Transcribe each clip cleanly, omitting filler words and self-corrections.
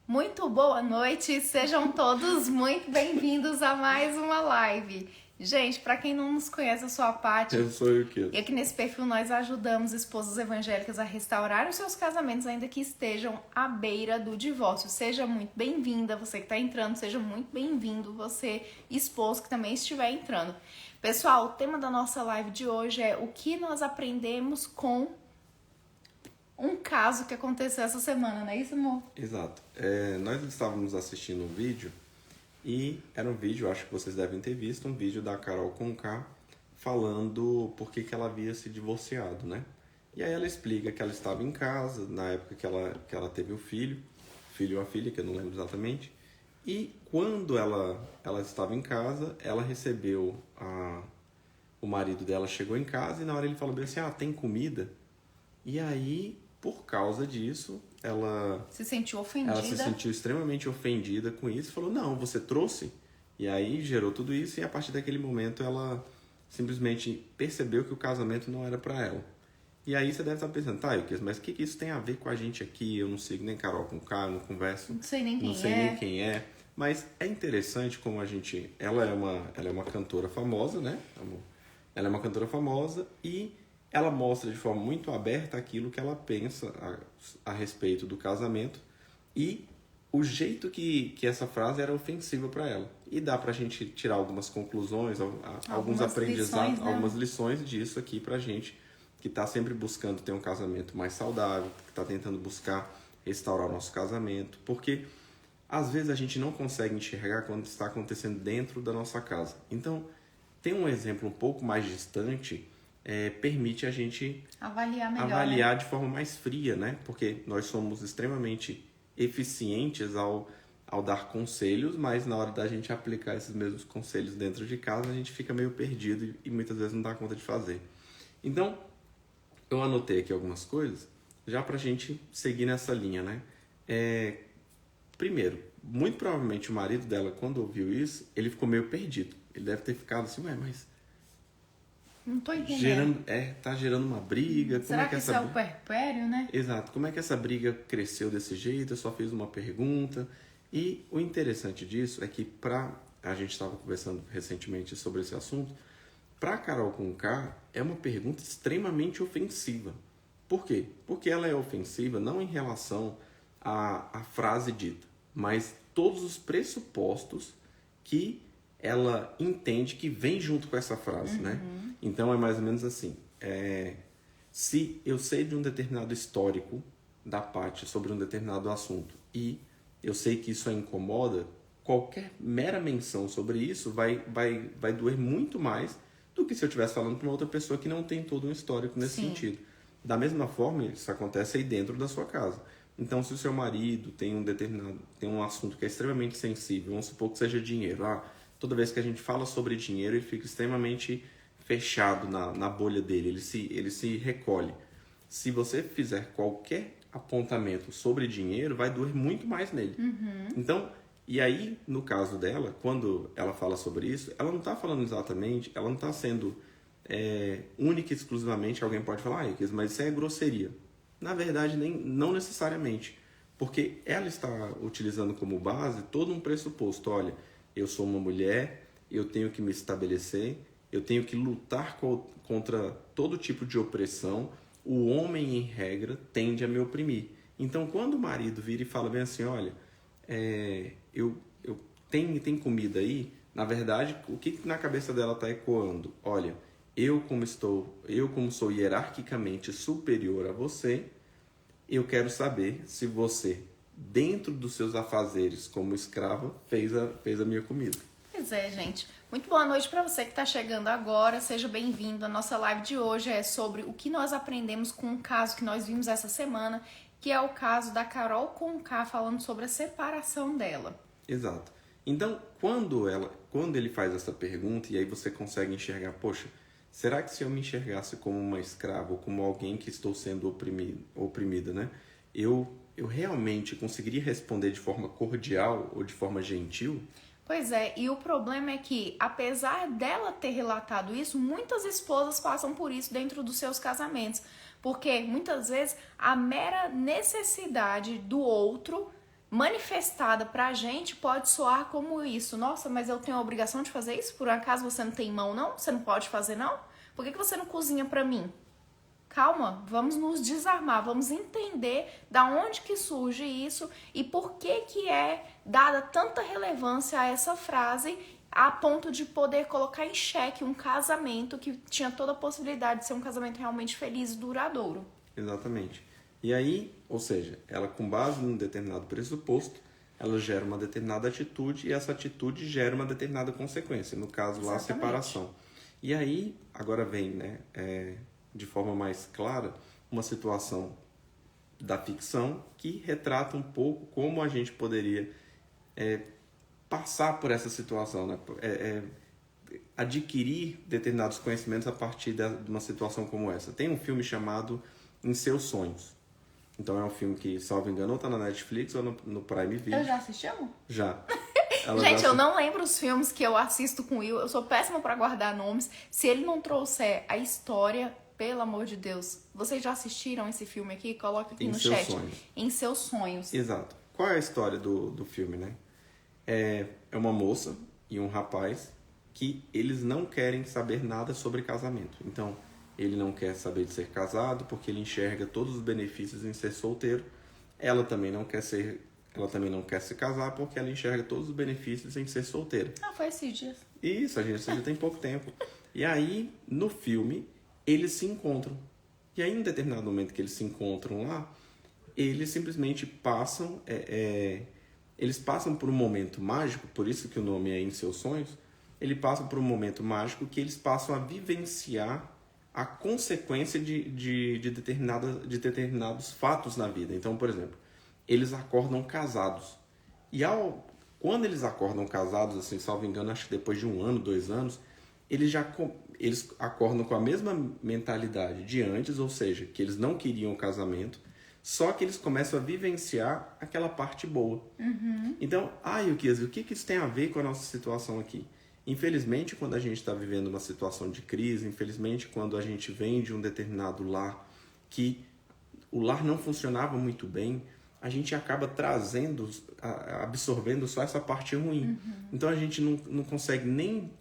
Muito boa noite, sejam todos muito bem-vindos a mais uma live. Gente, para quem não nos conhece, eu sou a Paty. Eu sou o Kito. E aqui nesse perfil nós ajudamos esposas evangélicas a restaurar os seus casamentos, ainda que estejam à beira do divórcio. Seja muito bem-vinda, você que está entrando, seja muito bem-vindo, você esposo que também estiver entrando. Pessoal, o tema da nossa live de hoje é o que nós aprendemos com um caso que aconteceu essa semana, não é isso, amor? Exato. Nós estávamos assistindo um vídeo e era um vídeo, acho que vocês devem ter visto, um vídeo da Carol Conká falando por que ela havia se divorciado, né? E aí ela explica que ela estava em casa, na época que ela teve o filho ou a filha, que eu não lembro exatamente, e quando ela estava em casa, ela recebeu o marido dela chegou em casa e na hora ele falou bem assim, tem comida? E aí, por causa disso, ela se sentiu ofendida. Ela se sentiu extremamente ofendida com isso e falou, não, você trouxe? E aí gerou tudo isso e a partir daquele momento ela simplesmente percebeu que o casamento não era para ela. E aí você deve estar pensando, mas o que isso tem a ver com a gente aqui? Eu não sigo nem Carol Conká, eu não converso. Não sei nem quem é. Não sei nem quem é. Mas é interessante como a gente... Ela é uma cantora famosa, né, amor? Ela é uma cantora famosa e ela mostra de forma muito aberta aquilo que ela pensa a respeito do casamento e o jeito que essa frase era ofensiva para ela. E dá pra gente tirar algumas conclusões, alguns aprendizados, algumas lições disso aqui pra gente que tá sempre buscando ter um casamento mais saudável, que tá tentando buscar restaurar o nosso casamento, porque às vezes a gente não consegue enxergar quando está acontecendo dentro da nossa casa. Então, tem um exemplo um pouco mais distante, permite a gente avaliar melhor, avaliar de forma mais fria, né? Porque nós somos extremamente eficientes ao dar conselhos, mas na hora da gente aplicar esses mesmos conselhos dentro de casa, a gente fica meio perdido e muitas vezes não dá conta de fazer. Então, eu anotei aqui algumas coisas, já pra gente seguir nessa linha, né? Primeiro, muito provavelmente o marido dela, quando ouviu isso, ele ficou meio perdido. Ele deve ter ficado assim, mas... Não tô entendendo. Tá gerando uma briga. Será que isso é o puerpério, né? Exato. Como é que essa briga cresceu desse jeito? Eu só fiz uma pergunta. E o interessante disso é que a gente estava conversando recentemente sobre esse assunto, para Carol Conká é uma pergunta extremamente ofensiva. Por quê? Porque ela é ofensiva não em relação à frase dita, mas todos os pressupostos que ela entende que vem junto com essa frase, né? Então é mais ou menos assim, se eu sei de um determinado histórico da Paty sobre um determinado assunto e eu sei que isso a incomoda, qualquer mera menção sobre isso vai doer muito mais do que se eu estivesse falando para uma outra pessoa que não tem todo um histórico nesse sentido. Da mesma forma, isso acontece aí dentro da sua casa. Então, se o seu marido tem um assunto que é extremamente sensível, vamos supor que seja dinheiro, toda vez que a gente fala sobre dinheiro, ele fica extremamente fechado na bolha dele, ele se recolhe. Se você fizer qualquer apontamento sobre dinheiro, vai doer muito mais nele. Então, e aí, no caso dela, quando ela fala sobre isso, ela não está falando exatamente, ela não está sendo única e exclusivamente, alguém pode falar, mas isso é grosseria. Na verdade, não necessariamente, porque ela está utilizando como base todo um pressuposto. Olha, eu sou uma mulher, eu tenho que me estabelecer, eu tenho que lutar contra todo tipo de opressão, o homem, em regra, tende a me oprimir. Então, quando o marido vira e fala bem assim, olha, tem comida aí, na verdade, o que na cabeça dela está ecoando? Olha, eu como sou hierarquicamente superior a você, eu quero saber se você, dentro dos seus afazeres como escrava, fez a minha comida. Pois é, gente. Muito boa noite para você que está chegando agora. Seja bem-vindo. A nossa live de hoje é sobre o que nós aprendemos com um caso que nós vimos essa semana, que é o caso da Carol Conká falando sobre a separação dela. Exato. Então, quando ele faz essa pergunta, e aí você consegue enxergar, poxa, será que se eu me enxergasse como uma escrava ou como alguém que estou sendo oprimida, né? Eu realmente conseguiria responder de forma cordial ou de forma gentil? Pois é, e o problema é que, apesar dela ter relatado isso, muitas esposas passam por isso dentro dos seus casamentos. Porque, muitas vezes, a mera necessidade do outro manifestada pra gente pode soar como isso. Nossa, mas eu tenho a obrigação de fazer isso? Por acaso você não tem mão, não? Você não pode fazer, não? Por que você não cozinha pra mim? Calma, vamos nos desarmar, vamos entender da onde que surge isso e por que é dada tanta relevância a essa frase a ponto de poder colocar em xeque um casamento que tinha toda a possibilidade de ser um casamento realmente feliz e duradouro. Exatamente. E aí, ou seja, ela com base num determinado pressuposto, ela gera uma determinada atitude e essa atitude gera uma determinada consequência, no caso lá, a separação. E aí, agora vem, né, de forma mais clara, uma situação da ficção que retrata um pouco como a gente poderia passar por essa situação, né? Adquirir determinados conhecimentos a partir de uma situação como essa. Tem um filme chamado Em Seus Sonhos. Então é um filme que, salvo engano, ou tá na Netflix ou no Prime Video. Eu já assistimos? Já. Gente, eu não lembro os filmes que eu assisto com o Will. Eu sou péssima pra guardar nomes. Se ele não trouxer a história, pelo amor de Deus. Vocês já assistiram esse filme aqui? Coloque aqui no chat. Sonhos. Em Seus Sonhos. Exato. Qual é a história do filme, né? É uma moça e um rapaz que eles não querem saber nada sobre casamento. Então, ele não quer saber de ser casado porque ele enxerga todos os benefícios em ser solteiro. Ela também não quer se casar porque ela enxerga todos os benefícios em ser solteira. Foi esses dias. Isso, a gente já tem pouco tempo. E aí, no filme, eles se encontram. E aí, em um determinado momento que eles se encontram lá, eles simplesmente passam... eles passam por um momento mágico, por isso que o nome é Em Seus Sonhos. Eles passam por um momento mágico que eles passam a vivenciar a consequência de determinados fatos na vida. Então, por exemplo, eles acordam casados. E quando eles acordam casados, assim, salvo engano, acho que depois de 1 ano, 2 anos, eles acordam com a mesma mentalidade de antes, ou seja, que eles não queriam o casamento, só que eles começam a vivenciar aquela parte boa. Uhum. Então, Yukias, o que isso tem a ver com a nossa situação aqui? Infelizmente, quando a gente está vivendo uma situação de crise, infelizmente, quando a gente vem de um determinado lar que o lar não funcionava muito bem, a gente acaba absorvendo só essa parte ruim. Uhum. Então, a gente não consegue nem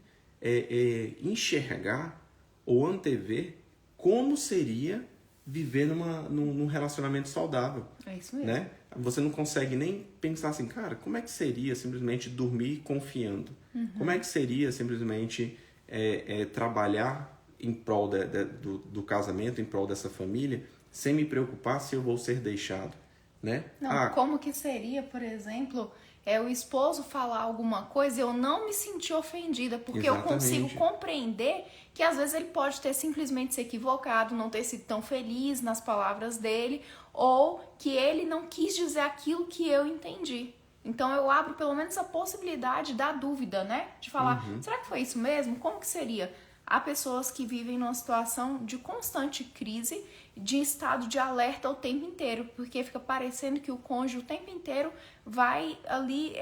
enxergar ou antever como seria viver num relacionamento saudável. É isso mesmo. Né? Você não consegue nem pensar assim, cara, como é que seria simplesmente dormir confiando? Uhum. Como é que seria simplesmente trabalhar em prol do casamento, em prol dessa família, sem me preocupar se eu vou ser deixado? Né? Não, como que seria, por exemplo, o esposo falar alguma coisa e eu não me sentir ofendida, porque Exatamente. Eu consigo compreender que às vezes ele pode ter simplesmente se equivocado, não ter sido tão feliz nas palavras dele, ou que ele não quis dizer aquilo que eu entendi. Então eu abro pelo menos a possibilidade da dúvida, né? De falar, será que foi isso mesmo? Como que seria? Há pessoas que vivem numa situação de constante crise, de estado de alerta o tempo inteiro, porque fica parecendo que o cônjuge o tempo inteiro vai ali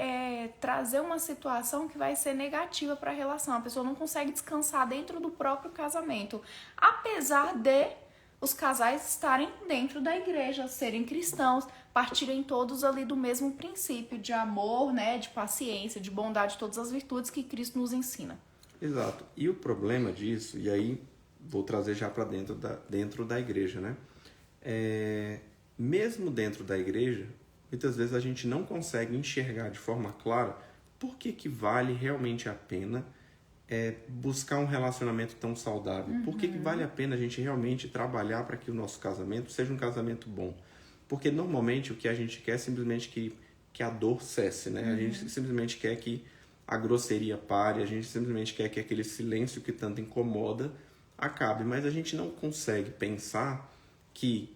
trazer uma situação que vai ser negativa para a relação. A pessoa não consegue descansar dentro do próprio casamento, apesar de os casais estarem dentro da igreja, serem cristãos, partirem todos ali do mesmo princípio de amor, né, de paciência, de bondade, todas as virtudes que Cristo nos ensina. Exato. E o problema disso, e aí vou trazer já para dentro da igreja, né? Mesmo dentro da igreja, muitas vezes a gente não consegue enxergar de forma clara por que vale realmente a pena buscar um relacionamento tão saudável. Por que vale a pena a gente realmente trabalhar para que o nosso casamento seja um casamento bom? Porque normalmente o que a gente quer é simplesmente que a dor cesse, né? A gente simplesmente quer que a grosseria pare, a gente simplesmente quer que aquele silêncio que tanto incomoda acabe, mas a gente não consegue pensar que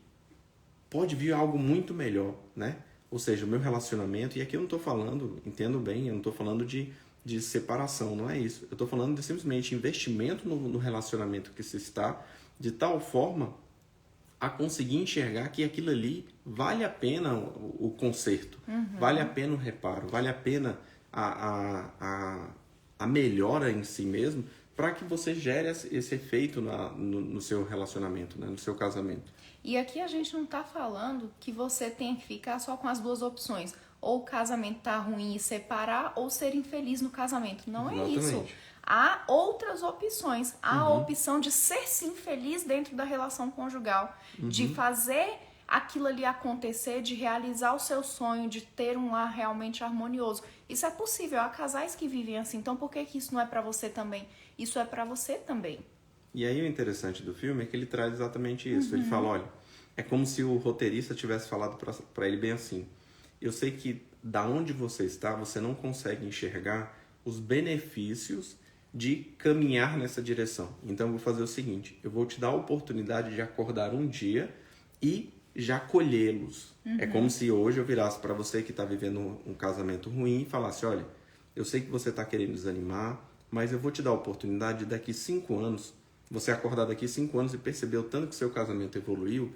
pode vir algo muito melhor, né? Ou seja, o meu relacionamento, e aqui eu não estou falando, entendo bem, eu não estou falando de separação, não é isso. Eu estou falando de simplesmente investimento no relacionamento que se está, de tal forma a conseguir enxergar que aquilo ali vale a pena o conserto, vale a pena o reparo, vale a pena a melhora em si mesmo, para que você gere esse efeito no seu relacionamento, né? No seu casamento. E aqui a gente não está falando que você tem que ficar só com as duas opções, ou o casamento tá ruim e separar, ou ser infeliz no casamento. Não é isso. Exatamente. Há outras opções. Há a opção de ser sim feliz dentro da relação conjugal, de fazer aquilo ali acontecer, de realizar o seu sonho, de ter um lar realmente harmonioso. Isso é possível. Há casais que vivem assim. Então por que isso não é pra você também? Isso é pra você também. E aí o interessante do filme é que ele traz exatamente isso. Ele fala, olha, é como se o roteirista tivesse falado para ele bem assim: eu sei que da onde você está, você não consegue enxergar os benefícios de caminhar nessa direção. Então eu vou fazer o seguinte: eu vou te dar a oportunidade de acordar um dia e já colhê-los. É como se hoje eu virasse para você que está vivendo um casamento ruim e falasse: olha, eu sei que você está querendo desanimar, mas eu vou te dar a oportunidade de daqui 5 anos, você acordar daqui 5 anos e perceber o tanto que seu casamento evoluiu,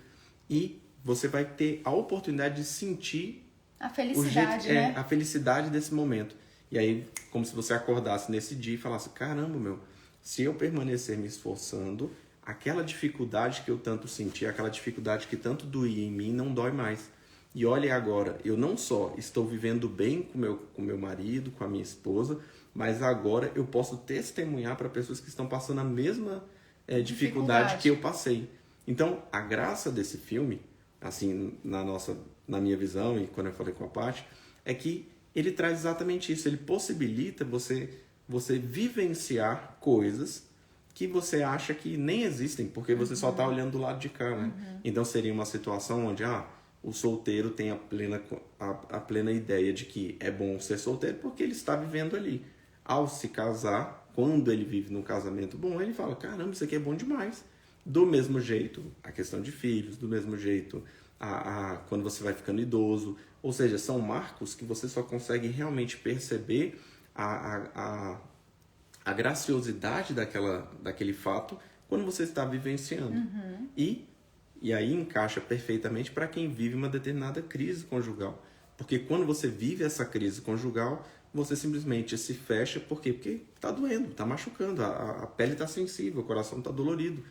e você vai ter a oportunidade de sentir A felicidade, né? a felicidade desse momento. E aí, como se você acordasse nesse dia e falasse: caramba, se eu permanecer me esforçando, aquela dificuldade que eu tanto senti, aquela dificuldade que tanto doía em mim, não dói mais. E olha agora, eu não só estou vivendo bem com meu marido, com a minha esposa, mas agora eu posso testemunhar para pessoas que estão passando a mesma dificuldade que eu passei. Então, a graça desse filme, assim, na minha visão e quando eu falei com a Paty, é que ele traz exatamente isso. Ele possibilita você vivenciar coisas que você acha que nem existem, porque você só está olhando do lado de cá, né? Então seria uma situação onde o solteiro tem a plena ideia de que é bom ser solteiro porque ele está vivendo ali. Ao se casar, quando ele vive num casamento bom, ele fala: caramba, isso aqui é bom demais. Do mesmo jeito, a questão de filhos, do mesmo jeito, quando você vai ficando idoso. Ou seja, são marcos que você só consegue realmente perceber a graciosidade daquele fato quando você está vivenciando. E aí encaixa perfeitamente para quem vive uma determinada crise conjugal. Porque quando você vive essa crise conjugal, você simplesmente se fecha. Por quê? Porque está doendo, está machucando, a pele está sensível, o coração está dolorido.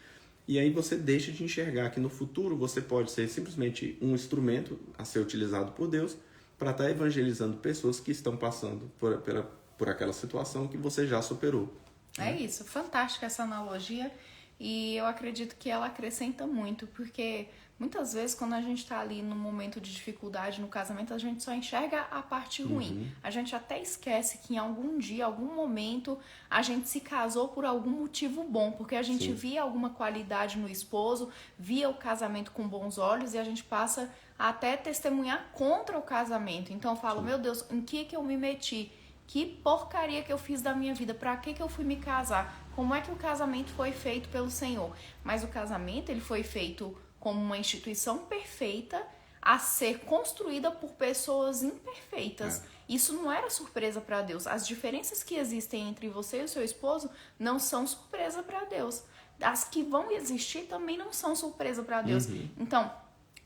E aí você deixa de enxergar que no futuro você pode ser simplesmente um instrumento a ser utilizado por Deus para estar evangelizando pessoas que estão passando por aquela situação que você já superou. É isso, fantástica essa analogia, e eu acredito que ela acrescenta muito, porque muitas vezes quando a gente tá ali num momento de dificuldade no casamento, a gente só enxerga a parte ruim. A gente até esquece que em algum dia, algum momento, a gente se casou por algum motivo bom, porque a gente via alguma qualidade no esposo, via o casamento com bons olhos, e a gente passa a até testemunhar contra o casamento. Então eu falo: meu Deus, em que eu me meti? Que porcaria que eu fiz da minha vida? Pra que eu fui me casar? Como é que o casamento foi feito pelo Senhor? Mas o casamento, ele foi feito como uma instituição perfeita a ser construída por pessoas imperfeitas. Isso não era surpresa para Deus. As diferenças que existem entre você e o seu esposo não são surpresa para Deus. As que vão existir também não são surpresa para Deus. Então,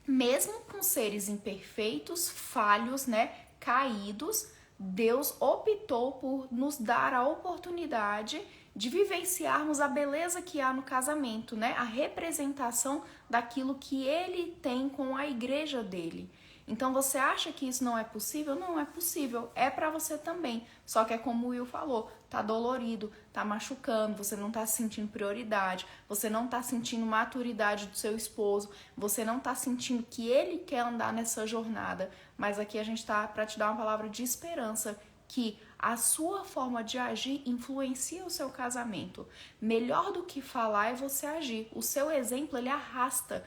mesmo com seres imperfeitos, falhos, né, caídos, Deus optou por nos dar a oportunidade de vivenciarmos a beleza que há no casamento, né? A representação daquilo que ele tem com a igreja dele. Então você acha que isso não é possível? Não é possível, é pra você também. Só que é como o Will falou, tá dolorido, tá machucando, você não tá sentindo prioridade, você não tá sentindo maturidade do seu esposo, você não tá sentindo que ele quer andar nessa jornada. Mas aqui a gente tá pra te dar uma palavra de esperança, que a sua forma de agir influencia o seu casamento. Melhor do que falar é você agir. O seu exemplo, ele arrasta.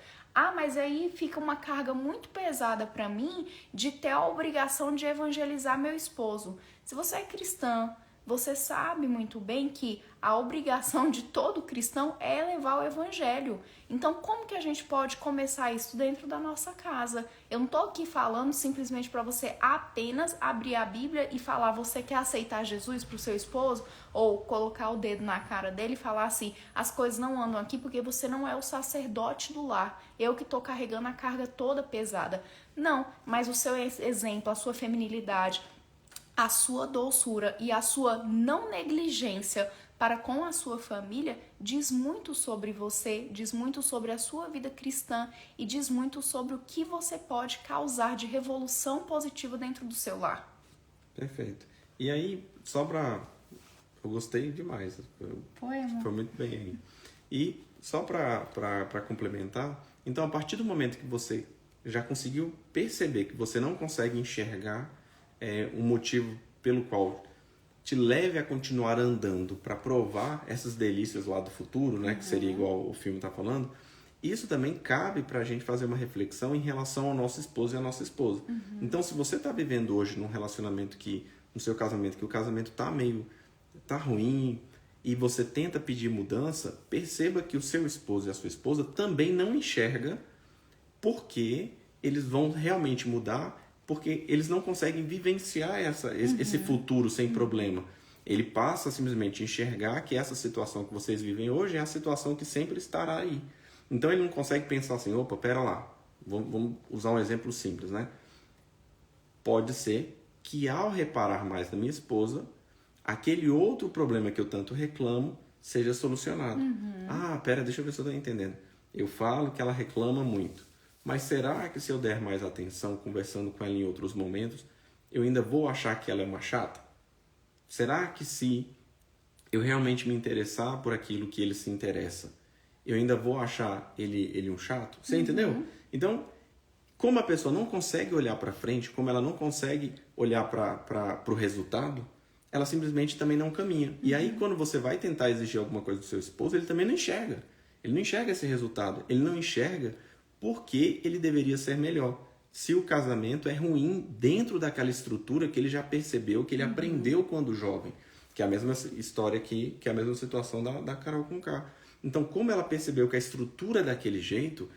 Mas aí fica uma carga muito pesada para mim de ter a obrigação de evangelizar meu esposo. Se você é cristã, você sabe muito bem que a obrigação de todo cristão é levar o evangelho. Então, como que a gente pode começar isso dentro da nossa casa? Eu não tô aqui falando simplesmente para você apenas abrir a Bíblia e falar: você quer aceitar Jesus pro seu esposo? Ou colocar o dedo na cara dele e falar assim: as coisas não andam aqui porque você não é o sacerdote do lar. Eu que tô carregando a carga toda pesada. Não, mas o seu exemplo, a sua feminilidade, a sua doçura e a sua não negligência para com a sua família, diz muito sobre você, diz muito sobre a sua vida cristã e diz muito sobre o que você pode causar de revolução positiva dentro do seu lar. Perfeito. E aí, só pra... Eu gostei demais. Foi, amor? Foi muito bem aí. E só pra complementar, então a partir do momento que você já conseguiu perceber que você não consegue enxergar um motivo pelo qual te leve a continuar andando para provar essas delícias lá do futuro, né, que seria igual o filme está falando, isso também cabe para a gente fazer uma reflexão em relação ao nosso esposo e à nossa esposa. Então, se você está vivendo hoje num relacionamento no seu casamento, que o casamento tá ruim e você tenta pedir mudança, perceba que o seu esposo e a sua esposa também não enxerga porque eles vão realmente mudar, porque eles não conseguem vivenciar esse futuro sem problema. Ele passa simplesmente a enxergar que essa situação que vocês vivem hoje é a situação que sempre estará aí. Então ele não consegue pensar assim, opa, pera lá, vamos usar um exemplo simples, né? Pode ser que ao reparar mais na minha esposa, aquele outro problema que eu tanto reclamo seja solucionado. Ah, pera, deixa eu ver se eu estou entendendo. Eu falo que ela reclama muito. Mas será que se eu der mais atenção, conversando com ela em outros momentos, eu ainda vou achar que ela é uma chata? Será que se eu realmente me interessar por aquilo que ele se interessa, eu ainda vou achar ele um chato? Você entendeu? Então, como a pessoa não consegue olhar para frente, como ela não consegue olhar para o resultado, ela simplesmente também não caminha. E aí, quando você vai tentar exigir alguma coisa do seu esposo, ele também não enxerga. Ele não enxerga esse resultado. Ele não enxerga porque ele deveria ser melhor. Se o casamento é ruim dentro daquela estrutura que ele já percebeu, que ele aprendeu quando jovem. Que é a mesma história aqui, que é a mesma situação da Carol Conká. Então, como ela percebeu que a estrutura é daquele jeito,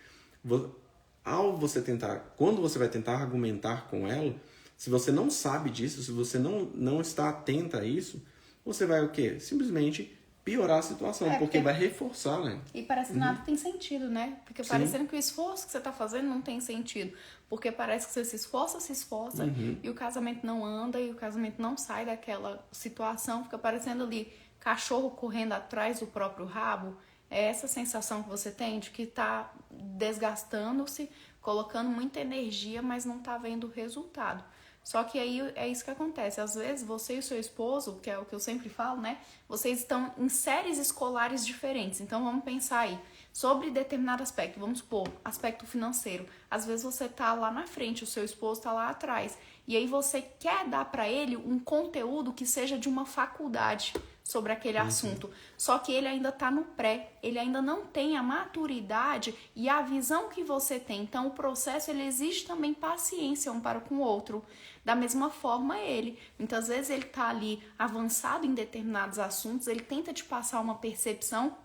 quando você vai tentar argumentar com ela, se você não sabe disso, se você não está atenta a isso, você vai o quê? Simplesmente piorar a situação, porque vai reforçar, né? E parece que nada tem sentido, né? Porque parecendo que o esforço que você tá fazendo não tem sentido. Porque parece que você se esforça, e o casamento não anda, e o casamento não sai daquela situação. Fica parecendo ali cachorro correndo atrás do próprio rabo. É essa sensação que você tem de que tá desgastando-se, colocando muita energia, mas não tá vendo o resultado. Só que aí é isso que acontece. Às vezes você e o seu esposo, que é o que eu sempre falo, né? Vocês estão em séries escolares diferentes. Então vamos pensar aí sobre determinado aspecto. Vamos supor, aspecto financeiro. Às vezes você tá lá na frente, o seu esposo tá lá atrás. E aí você quer dar para ele um conteúdo que seja de uma faculdade sobre aquele assunto. Só que ele ainda tá no pré, ele ainda não tem a maturidade e a visão que você tem. Então o processo ele exige também paciência um para com o outro. Da mesma forma ele. Muitas vezes ele tá ali avançado em determinados assuntos, ele tenta te passar uma percepção,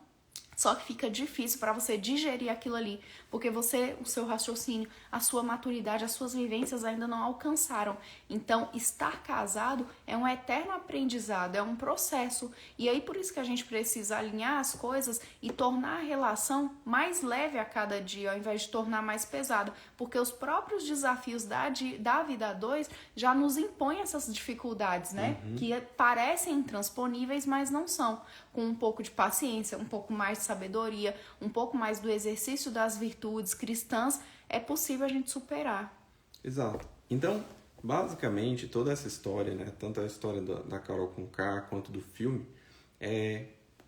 só que fica difícil para você digerir aquilo ali, porque o seu raciocínio, a sua maturidade, as suas vivências ainda não alcançaram. Então, estar casado é um eterno aprendizado, é um processo. E aí, por isso que a gente precisa alinhar as coisas e tornar a relação mais leve a cada dia, ao invés de tornar mais pesada. Porque os próprios desafios da vida a dois já nos impõem essas dificuldades, né? Que parecem intransponíveis, mas não são. Com um pouco de paciência, um pouco mais de sabedoria, um pouco mais do exercício das virtudes cristãs, é possível a gente superar. Exato. Então, basicamente, toda essa história, né, tanto a história da Carol Conká quanto do filme,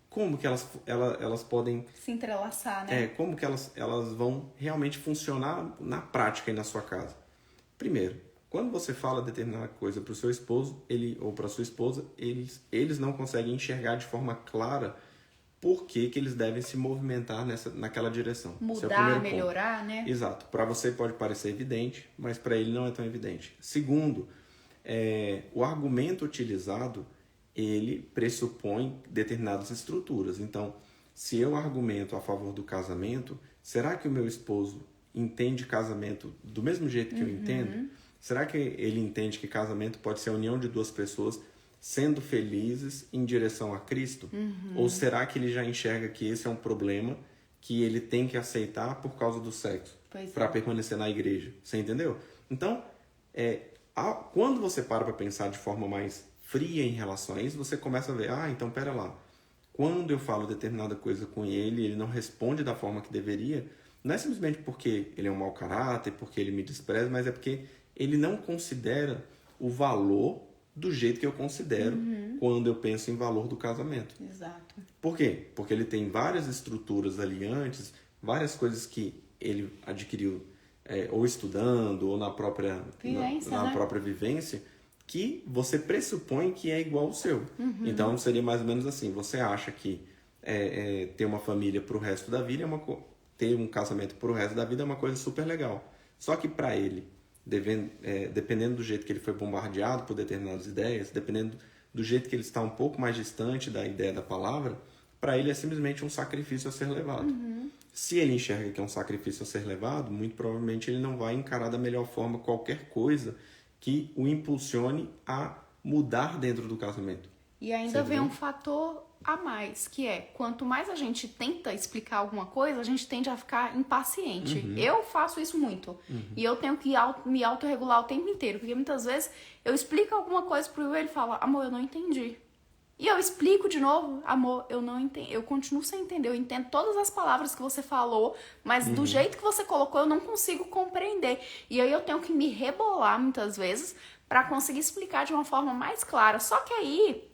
como que elas podem se entrelaçar, né? Como que elas vão realmente funcionar na prática e na sua casa. Primeiro, quando você fala determinada coisa para o seu esposo ou para a sua esposa, eles não conseguem enxergar de forma clara por que eles devem se movimentar naquela direção. Mudar, melhorar, né? Exato. Para você pode parecer evidente, mas para ele não é tão evidente. Segundo, o argumento utilizado, ele pressupõe determinadas estruturas. Então, se eu argumento a favor do casamento, será que o meu esposo entende casamento do mesmo jeito que eu entendo? Será que ele entende que casamento pode ser a união de duas pessoas sendo felizes em direção a Cristo? Ou será que ele já enxerga que esse é um problema que ele tem que aceitar por causa do sexo para permanecer na igreja? Você entendeu? Então, quando você para pensar de forma mais fria em relação a isso, você começa a ver, então pera lá, quando eu falo determinada coisa com ele não responde da forma que deveria, não é simplesmente porque ele é um mau caráter, porque ele me despreza, mas é porque ele não considera o valor do jeito que eu considero quando eu penso em valor do casamento. Exato. Por quê? Porque ele tem várias estruturas ali antes, várias coisas que ele adquiriu ou estudando, ou na própria vivência, na própria vivência, que você pressupõe que é igual ao seu. Então, seria mais ou menos assim, você acha que ter uma família pro resto da vida ter um casamento pro resto da vida é uma coisa super legal. Só que para ele, dependendo do jeito que ele foi bombardeado por determinadas ideias, dependendo do jeito que ele está um pouco mais distante da ideia da palavra, para ele é simplesmente um sacrifício a ser levado. Se ele enxerga que é um sacrifício a ser levado, muito provavelmente ele não vai encarar da melhor forma qualquer coisa que o impulsione a mudar dentro do casamento. E ainda vem um fator a mais, que é, quanto mais a gente tenta explicar alguma coisa, a gente tende a ficar impaciente. Eu faço isso muito. E eu tenho que me autorregular o tempo inteiro, porque muitas vezes eu explico alguma coisa pro Will e ele fala, amor, eu não entendi. E eu explico de novo, amor, eu não entendo, eu continuo sem entender, eu entendo todas as palavras que você falou, mas do jeito que você colocou eu não consigo compreender. E aí eu tenho que me rebolar muitas vezes para conseguir explicar de uma forma mais clara. Só que aí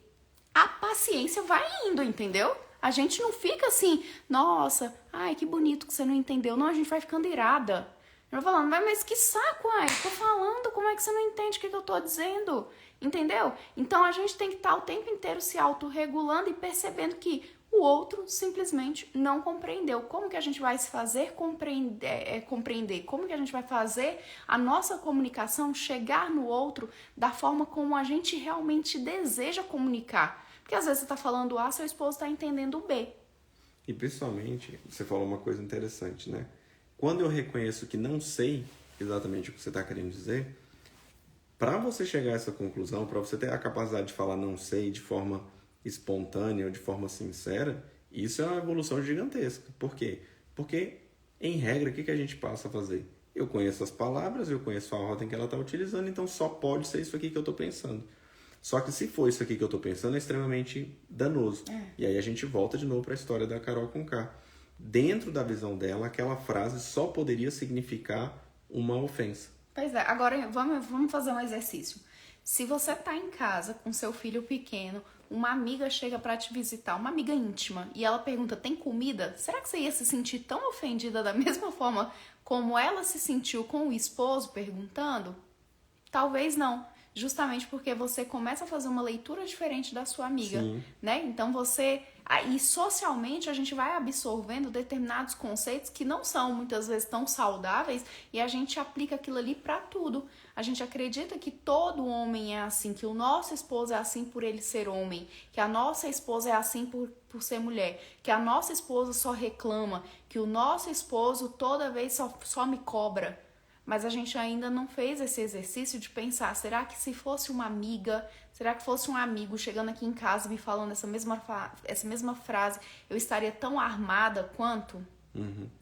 a paciência vai indo, entendeu? A gente não fica assim, nossa, ai, que bonito que você não entendeu. Não, a gente vai ficando irada. Eu vou falando, mas que saco, ai, tô falando, como é que você não entende o que eu tô dizendo? Entendeu? Então a gente tem que estar o tempo inteiro se autorregulando e percebendo que o outro simplesmente não compreendeu. Como que a gente vai se fazer compreender? Como que a gente vai fazer a nossa comunicação chegar no outro da forma como a gente realmente deseja comunicar? Porque às vezes você está falando A, seu esposo está entendendo B. E principalmente, você falou uma coisa interessante, né? Quando eu reconheço que não sei exatamente o que você está querendo dizer, para você chegar a essa conclusão, para você ter a capacidade de falar não sei de forma espontânea ou de forma sincera, isso é uma evolução gigantesca. Por quê? Porque, em regra, o que a gente passa a fazer? Eu conheço as palavras, eu conheço a ordem que ela está utilizando, então só pode ser isso aqui que eu estou pensando. Só que se for isso aqui que eu estou pensando, é extremamente danoso. E aí a gente volta de novo para a história da Carol Conká. Dentro da visão dela, aquela frase só poderia significar uma ofensa. Pois é, agora vamos fazer um exercício. Se você tá em casa com seu filho pequeno, uma amiga chega pra te visitar, uma amiga íntima, e ela pergunta, tem comida? Será que você ia se sentir tão ofendida da mesma forma como ela se sentiu com o esposo perguntando? Talvez não. Justamente porque você começa a fazer uma leitura diferente da sua amiga, né? Então aí socialmente a gente vai absorvendo determinados conceitos que não são muitas vezes tão saudáveis e a gente aplica aquilo ali pra tudo. A gente acredita que todo homem é assim, que o nosso esposo é assim por ele ser homem, que a nossa esposa é assim por ser mulher, que a nossa esposa só reclama, que o nosso esposo toda vez só me cobra. Mas a gente ainda não fez esse exercício de pensar, será que se fosse uma amiga, será que fosse um amigo chegando aqui em casa me falando essa mesma frase, eu estaria tão armada quanto?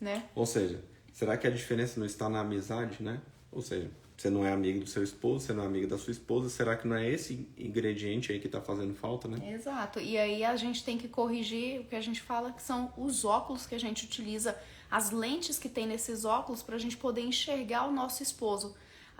Né? Ou seja, será que a diferença não está na amizade, né? Ou seja, você não é amigo do seu esposo, você não é amiga da sua esposa, será que não é esse ingrediente aí que está fazendo falta, né? Exato, e aí a gente tem que corrigir o que a gente fala que são os óculos que a gente utiliza, as lentes que tem nesses óculos para a gente poder enxergar o nosso esposo.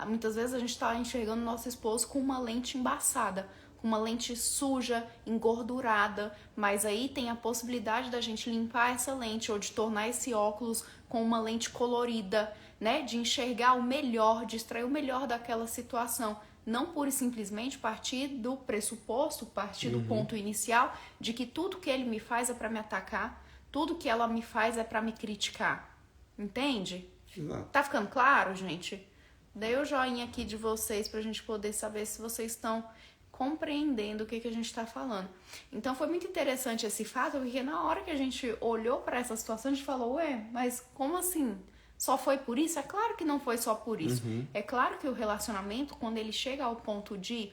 Muitas vezes a gente está enxergando o nosso esposo com uma lente embaçada, com uma lente suja, engordurada, mas aí tem a possibilidade da gente limpar essa lente ou de tornar esse óculos com uma lente colorida, né? De enxergar o melhor, de extrair o melhor daquela situação. Não pura e simplesmente partir do pressuposto, partir do ponto inicial de que tudo que ele me faz é para me atacar, tudo que ela me faz é pra me criticar. Entende? Exato. Tá ficando claro, gente? Dei o joinha aqui de vocês pra gente poder saber se vocês estão compreendendo o que a gente tá falando. Então foi muito interessante esse fato, porque na hora que a gente olhou pra essa situação, a gente falou, ué, mas como assim? Só foi por isso? É claro que não foi só por isso. É claro que o relacionamento, quando ele chega ao ponto de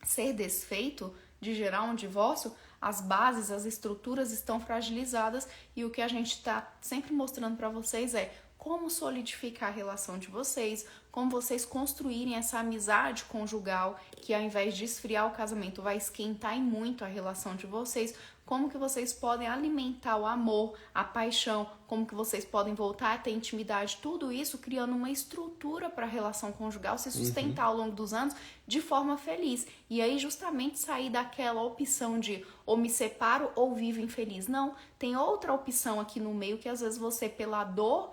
ser desfeito, de gerar um divórcio, as bases, as estruturas estão fragilizadas e o que a gente está sempre mostrando para vocês é como solidificar a relação de vocês, como vocês construírem essa amizade conjugal que ao invés de esfriar o casamento vai esquentar muito a relação de vocês, como que vocês podem alimentar o amor, a paixão, como que vocês podem voltar a ter intimidade, tudo isso criando uma estrutura para a relação conjugal se sustentar ao longo dos anos de forma feliz. E aí justamente sair daquela opção de ou me separo ou vivo infeliz. Não, tem outra opção aqui no meio que às vezes você, pela dor,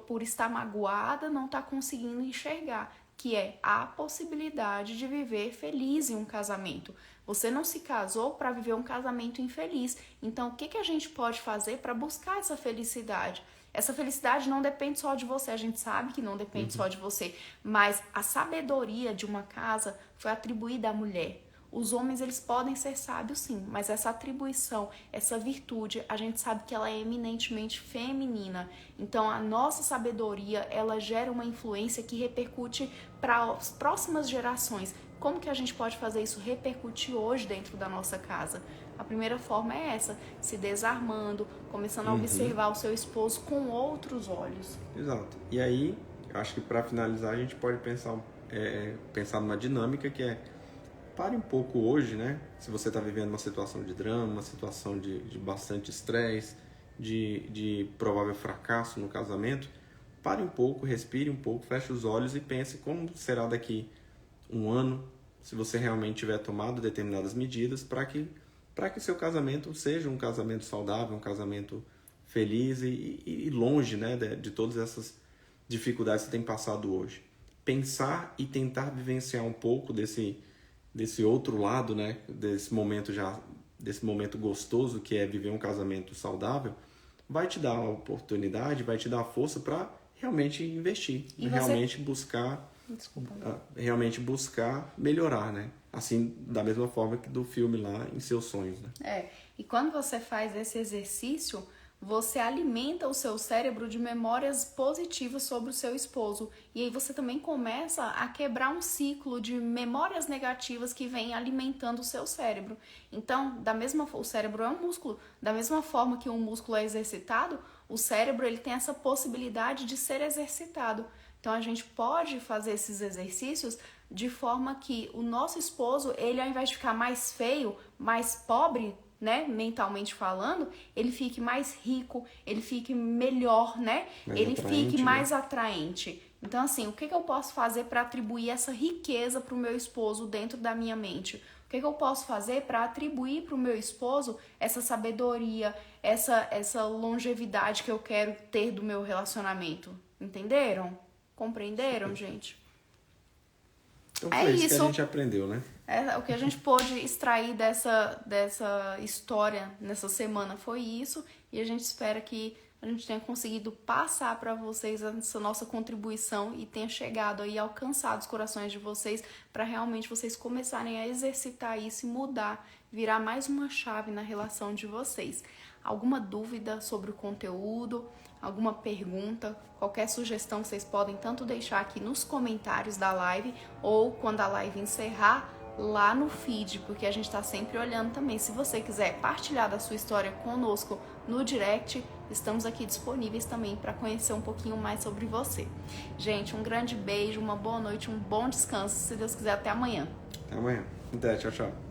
por estar magoada, não está conseguindo enxergar, que é a possibilidade de viver feliz em um casamento. Você não se casou para viver um casamento infeliz. Então, o que a gente pode fazer para buscar essa felicidade? Essa felicidade não depende só de você, a gente sabe que não depende só de você, mas a sabedoria de uma casa foi atribuída à mulher. Os homens, eles podem ser sábios sim, mas essa atribuição, essa virtude, a gente sabe que ela é eminentemente feminina. Então, a nossa sabedoria, ela gera uma influência que repercute para as próximas gerações. Como que a gente pode fazer isso repercutir hoje dentro da nossa casa? A primeira forma é essa, se desarmando, começando a observar o seu esposo com outros olhos. Exato. E aí, acho que para finalizar, a gente pode pensar numa dinâmica que é: pare um pouco hoje, né? Se você está vivendo uma situação de drama, uma situação de bastante estresse, de provável fracasso no casamento, pare um pouco, respire um pouco, feche os olhos e pense como será daqui um ano, se você realmente tiver tomado determinadas medidas para que seu casamento seja um casamento saudável, um casamento feliz e longe, né, de todas essas dificuldades que você tem passado hoje. Pensar e tentar vivenciar um pouco desse outro lado, né, desse momento gostoso que é viver um casamento saudável, vai te dar a oportunidade, vai te dar a força para realmente investir, realmente buscar melhorar, né? Assim, da mesma forma que do filme lá, Em Seus Sonhos, né? E quando você faz esse exercício, você alimenta o seu cérebro de memórias positivas sobre o seu esposo. E aí você também começa a quebrar um ciclo de memórias negativas que vem alimentando o seu cérebro. Então, o cérebro é um músculo. Da mesma forma que um músculo é exercitado, o cérebro ele tem essa possibilidade de ser exercitado. Então, a gente pode fazer esses exercícios de forma que o nosso esposo, ele ao invés de ficar mais feio, mais pobre, né, mentalmente falando, ele fique mais rico, ele fique melhor, né? Ele fique mais atraente. Então, assim, o que eu posso fazer para atribuir essa riqueza para o meu esposo dentro da minha mente? O que eu posso fazer para atribuir para o meu esposo essa sabedoria, essa longevidade que eu quero ter do meu relacionamento? Entenderam? Compreenderam, gente? Então foi isso que a gente aprendeu, né? O que a gente pôde extrair dessa história nessa semana foi isso, e a gente espera que a gente tenha conseguido passar para vocês essa nossa contribuição e tenha chegado aí, alcançado os corações de vocês, para realmente vocês começarem a exercitar isso e mudar, virar mais uma chave na relação de vocês. Alguma dúvida sobre o conteúdo, alguma pergunta, qualquer sugestão, vocês podem tanto deixar aqui nos comentários da live ou quando a live encerrar, lá no feed, porque a gente está sempre olhando também. Se você quiser partilhar da sua história conosco no direct, estamos aqui disponíveis também para conhecer um pouquinho mais sobre você. Gente, um grande beijo, uma boa noite, um bom descanso. Se Deus quiser, até amanhã. Até amanhã. Até, tchau, tchau.